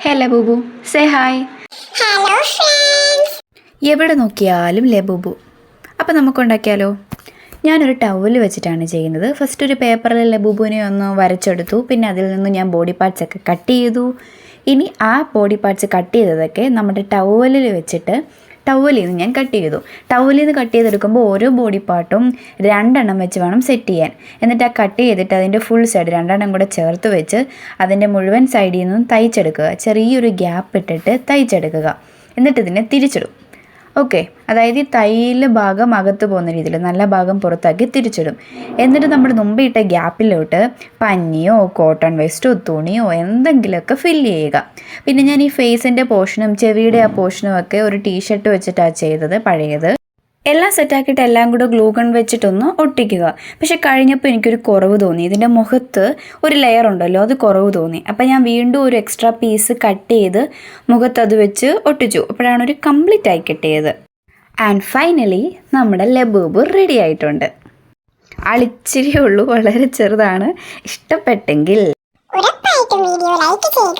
Hello ബൂബു, say hi. Hello friends. എവിടെ നോക്കിയാലും ലബൂബു. അപ്പോൾ നമുക്കുണ്ടാക്കിയാലോ? ഞാനൊരു ടവൽ വെച്ചിട്ടാണ് ചെയ്യുന്നത്. ഫസ്റ്റ് ഒരു പേപ്പറിൽ ലബൂബുവിനെ ഒന്ന് വരച്ചെടുത്തു. പിന്നെ അതിൽ നിന്ന് ഞാൻ ബോഡി പാർട്സൊക്കെ കട്ട് ചെയ്തു. ഇനി ആ ബോഡി പാർട്സ് കട്ട് ചെയ്തതൊക്കെ നമ്മുടെ ടവലിൽ വെച്ചിട്ട് ടവലിൽ നിന്ന് ഞാൻ കട്ട് ചെയ്തു. ടവലിൽ നിന്ന് കട്ട് ചെയ്തെടുക്കുമ്പോൾ ഓരോ ബോഡി പാർട്ടും 2 എണ്ണം വെച്ച് വേണം സെറ്റ് ചെയ്യാൻ. എന്നിട്ട് ആ കട്ട് ചെയ്തിട്ട് അതിൻ്റെ ഫുൾ സൈഡ് 2 എണ്ണം കൂടെ ചേർത്ത് വെച്ച് അതിൻ്റെ മുഴുവൻ സൈഡിൽ നിന്നും തയ്ച്ചെടുക്കുക. ചെറിയൊരു ഗ്യാപ്പ് ഇട്ടിട്ട് തയ്ച്ചെടുക്കുക. എന്നിട്ട് ഇതിനെ തിരിച്ചിടും. ഓക്കെ, അതായത് ഈ തയ്യൽ ഭാഗം അകത്ത് പോകുന്ന രീതിയിൽ നല്ല ഭാഗം പുറത്താക്കി തിരിച്ചിടും. എന്നിട്ട് നമ്മൾ മുമ്പ് ഇട്ട ഗ്യാപ്പിലോട്ട് പഞ്ഞിയോ കോട്ടൺ വേസ്റ്റോ തുണിയോ എന്തെങ്കിലുമൊക്കെ ഫില്ല് ചെയ്യുക. പിന്നെ ഞാൻ ഈ ഫേസിൻ്റെ പോർഷനും ചെവിയുടെ ആ പോർഷനും ഒക്കെ ഒരു ടീഷർട്ട് വെച്ചിട്ടാണ് ചെയ്തത്, പഴയത്. എല്ലാം സെറ്റാക്കിയിട്ട് എല്ലാം കൂടെ ഗ്ലൂ ഗൺ വെച്ചിട്ടൊന്ന് ഒട്ടിക്കുക. പക്ഷെ കഴിഞ്ഞപ്പോൾ എനിക്കൊരു കുറവ് തോന്നി. ഇതിൻ്റെ മുഖത്ത് ഒരു ലെയർ ഉണ്ടല്ലോ, അത് കുറവ് തോന്നി. അപ്പം ഞാൻ വീണ്ടും ഒരു എക്സ്ട്രാ പീസ് കട്ട് ചെയ്ത് മുഖത്ത് അത് വെച്ച് ഒട്ടിച്ചു. അപ്പോഴാണ് ഒരു കംപ്ലീറ്റ് ആയി കിട്ടിയത്. ആൻഡ് ഫൈനലി നമ്മുടെ ലബൂബ് റെഡി ആയിട്ടുണ്ട്. അളിച്ചിരിയേ ഉള്ളൂ, വളരെ ചെറുതാണ്. ഇഷ്ടപ്പെട്ടെങ്കിൽ ഉറപ്പായിട്ടും വീഡിയോ ലൈക്ക് ചെയ്യുക,